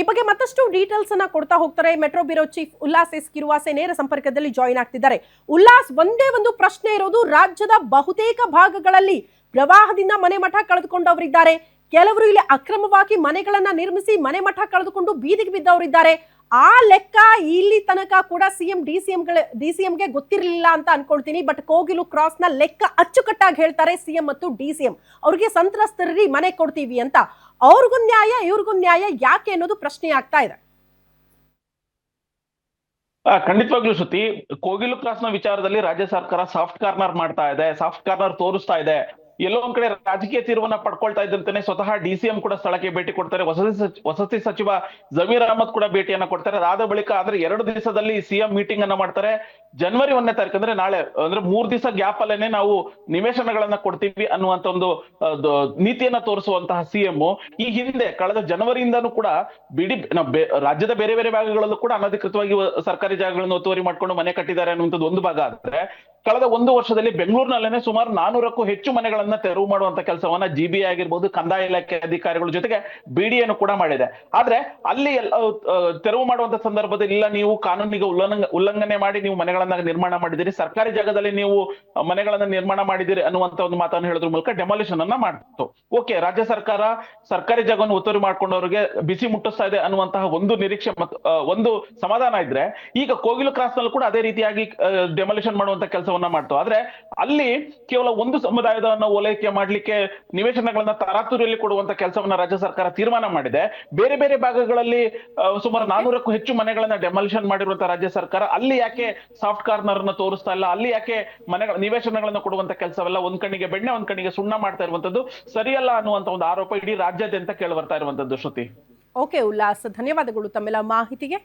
ಈ ಬಗ್ಗೆ ಮತ್ತಷ್ಟು ಡೀಟೇಲ್ಸ್ ಅನ್ನ ಕೊಡ್ತಾ ಹೋಗ್ತಾರೆ metro bureau chief Ullas S ಕಿರುವಾಸೆ ನೇರ ಸಂಪರ್ಕದಲ್ಲಿ ಜಾಯಿನ್ ಆಗ್ತಿದ್ದಾರೆ. ಉಲ್ಲಾಸ್, ಒಂದೇ ಒಂದು ಪ್ರಶ್ನೆ ಇರೋದು, ರಾಜ್ಯದ ಬಹುತೇಕ ಭಾಗಗಳಲ್ಲಿ ಪ್ರವಾಹದಿಂದ ಮನೆ ಮಠ ಕಳೆದುಕೊಂಡವರಿದ್ದಾರೆ. ಕೆಲವರು ಇಲ್ಲಿ ಅಕ್ರಮವಾಗಿ ಮನೆಗಳನ್ನ ನಿರ್ಮಿಸಿ ಮನೆ ಮಠ ಕಳೆದುಕೊಂಡು ಬೀದಿಗೆ ಬಿದ್ದವರಿದ್ದಾರೆ. ಆ ಲೆಕ್ಕ ಇಲ್ಲಿ ತನಕ ಕೂಡ ಡಿಸಿಎಂಗೆ ಗೊತ್ತಿರಲಿಲ್ಲ ಅಂತ ಅನ್ಕೊಳ್ತೀನಿ. ಬಟ್ ಕೋಗಿಲು ಕ್ರಾಸ್ ನ ಲೆಕ್ಕ ಅಚ್ಚುಕಟ್ಟಾಗಿ ಹೇಳ್ತಾರೆ ಸಿಎಂ ಮತ್ತು ಡಿಸಿಎಂ. ಅವ್ರಿಗೆ ಸಂತ್ರಸ್ತರಿಗೆ ಮನೆ ಕೊಡ್ತೀವಿ ಅಂತ. ಅವ್ರಿಗೂ ನ್ಯಾಯ ಇವ್ರಿಗೂ ನ್ಯಾಯ ಯಾಕೆ ಅನ್ನೋದು ಪ್ರಶ್ನೆ ಆಗ್ತಾ ಇದೆ. ಖಂಡಿತವಾಗ್ಲೂ ಶ್ರುತಿ, ಕೋಗಿಲು ಕ್ರಾಸ್ ನ ವಿಚಾರದಲ್ಲಿ ರಾಜ್ಯ ಸರ್ಕಾರ ಸಾಫ್ಟ್ ಕಾರ್ನರ್ ಮಾಡ್ತಾ ಇದೆ, ಸಾಫ್ಟ್ ಕಾರ್ನರ್ ತೋರಿಸ್ತಾ ಇದೆ. ಎಲ್ಲೋ ಒಂದ್ ಕಡೆ ರಾಜಕೀಯ ತೀರ್ವನ್ನ ಪಡ್ಕೊಳ್ತಾ ಇದ್ದಂತಾನೆ ಸ್ವತಃ ಡಿಸಿಎಂ ಕೂಡ ಸ್ಥಳಕ್ಕೆ ಭೇಟಿ ಕೊಡ್ತಾರೆ. ವಸತಿ ಸಚಿವ ಜಮೀರ್ ಅಹಮದ್ ಕೂಡ ಭೇಟಿಯನ್ನ ಕೊಡ್ತಾರೆ. ಅದಾದ ಬಳಿಕ ಆದ್ರೆ 2 ದಿವಸದಲ್ಲಿ ಸಿಎಂ ಮೀಟಿಂಗ್ ಅನ್ನ ಮಾಡ್ತಾರೆ. ಜನವರಿ 1ನೇ ತಾರೀಕು ಅಂದ್ರೆ ನಾಳೆ, ಅಂದ್ರೆ 3 ದಿವಸ ಗ್ಯಾಪ್ ಅಲ್ಲೇನೆ ನಾವು ನಿವೇಶನಗಳನ್ನ ಕೊಡ್ತೀವಿ ಅನ್ನುವಂತ ಒಂದು ನೀತಿಯನ್ನ ತೋರಿಸುವಂತಹ ಸಿಎಂ ಈ ಹಿಂದೆ ಕಳೆದ ಜನವರಿಯಿಂದನೂ ಕೂಡ ರಾಜ್ಯದ ಬೇರೆ ಬೇರೆ ಭಾಗಗಳಲ್ಲೂ ಕೂಡ ಅನಧಿಕೃತವಾಗಿ ಸರ್ಕಾರಿ ಜಾಗಗಳನ್ನು ಒತ್ತುವರಿ ಮಾಡ್ಕೊಂಡು ಮನೆ ಕಟ್ಟಿದ್ದಾರೆ ಅನ್ನುವಂಥದ್ದು ಒಂದು ಭಾಗ. ಆದ್ರೆ ಕಳೆದ 1 ವರ್ಷದಲ್ಲಿ ಬೆಂಗಳೂರಿನಲ್ಲೇನೆ ಸುಮಾರು 400ಕ್ಕೂ ಹೆಚ್ಚು ಮನೆಗಳನ್ನ ತೆರವು ಮಾಡುವಂತ ಕೆಲಸವನ್ನ ಜಿಬಿಐ ಆಗಿರ್ಬೋದು, ಕಂದಾಯ ಇಲಾಖೆ ಅಧಿಕಾರಿಗಳ ಜೊತೆಗೆ ಬಿಡಿಎನು ಕೂಡ ಮಾಡಿದೆ. ಆದ್ರೆ ಅಲ್ಲಿ ತೆರವು ಮಾಡುವಂತ ಸಂದರ್ಭದಲ್ಲಿ ಇಲ್ಲ, ನೀವು ಕಾನೂನಿಗೆ ಉಲ್ಲಂಘನೆ ಮಾಡಿ ನೀವು ಮನೆಗಳನ್ನ ನಿರ್ಮಾಣ ಮಾಡಿದಿರಿ, ಸರ್ಕಾರಿ ಜಾಗದಲ್ಲಿ ನೀವು ಮನೆಗಳನ್ನ ನಿರ್ಮಾಣ ಮಾಡಿದಿರಿ ಅನ್ನುವಂತ ಒಂದು ಮಾತನ್ನು ಹೇಳೋದ್ರ ಮೂಲಕ ಡೆಮಾಲಿಷನ್ ಅನ್ನ ಮಾಡ್ತು. ಓಕೆ, ರಾಜ್ಯ ಸರ್ಕಾರ ಸರ್ಕಾರಿ ಜಾಗವನ್ನು ಒತ್ತುವರಿ ಮಾಡ್ಕೊಂಡವರಿಗೆ ಬಿಸಿ ಮುಟ್ಟಿಸ್ತಾ ಇದೆ ಅನ್ನುವಂತಹ ಒಂದು ನಿರೀಕ್ಷೆ ಮತ್ತು ಒಂದು ಸಮಾಧಾನ ಇದ್ರೆ, ಈಗ ಕೋಗಿಲು ಕ್ರಾಸ್ ನಲ್ಲಿ ಕೂಡ ಅದೇ ರೀತಿಯಾಗಿ ಡೆಮಾಲಿಷನ್ ಮಾಡುವಂತ ಕೆಲಸವನ್ನ ಮಾಡ್ತು. ಆದ್ರೆ ಅಲ್ಲಿ ಕೇವಲ ಒಂದು ಸಮುದಾಯದನ್ನ ಓಲೈಕೆ ಮಾಡ್ಲಿಕ್ಕೆ ನಿವೇಶನಗಳನ್ನ ತರಾತುರಿಯಲ್ಲಿ ಕೊಡುವಂತ ಕೆಲಸವನ್ನ ರಾಜ್ಯ ಸರ್ಕಾರ ತೀರ್ಮಾನ ಮಾಡಿದೆ. ಬೇರೆ ಬೇರೆ ಭಾಗಗಳಲ್ಲಿ ಸುಮಾರು 400ಕ್ಕೂ ಹೆಚ್ಚು ಮನೆಗಳನ್ನ ಡೆಮಾಲಿಷನ್ ಮಾಡಿರುವಂತಹ ರಾಜ್ಯ ಸರ್ಕಾರ ಅಲ್ಲಿ ಯಾಕೆ ಸಾಫ್ಟ್ ಕಾರ್ನರ್ ಅನ್ನ ತೋರಿಸ್ತಾ ಇಲ್ಲ, ಅಲ್ಲಿ ಯಾಕೆ ನಿವೇಶನಗಳನ್ನ ಕೊಡುವಂತ ಕೆಲಸವೆಲ್ಲ ಒಂದ್ ಕಣ್ಣಿಗೆ ಬೆಣ್ಣೆ ಒಂದ್ ಕಣ್ಣಿಗೆ ಸುಣ್ಣ ಮಾಡ್ತಾ ಇರುವಂತದ್ದು ಸರಿಯಲ್ಲ ಅನ್ನುವಂತ ಒಂದು ಆರೋಪ ಇಡೀ ರಾಜ್ಯಾದ್ಯಂತ ಕೇಳಿ ಬರ್ತಾ ಇರುವಂತದ್ದು. ಶ್ರುತಿ, ಓಕೆ ಉಲ್ಲಾಸ್, ಧನ್ಯವಾದಗಳು ತಮ್ಮೆಲ್ಲ ಮಾಹಿತಿಗೆ.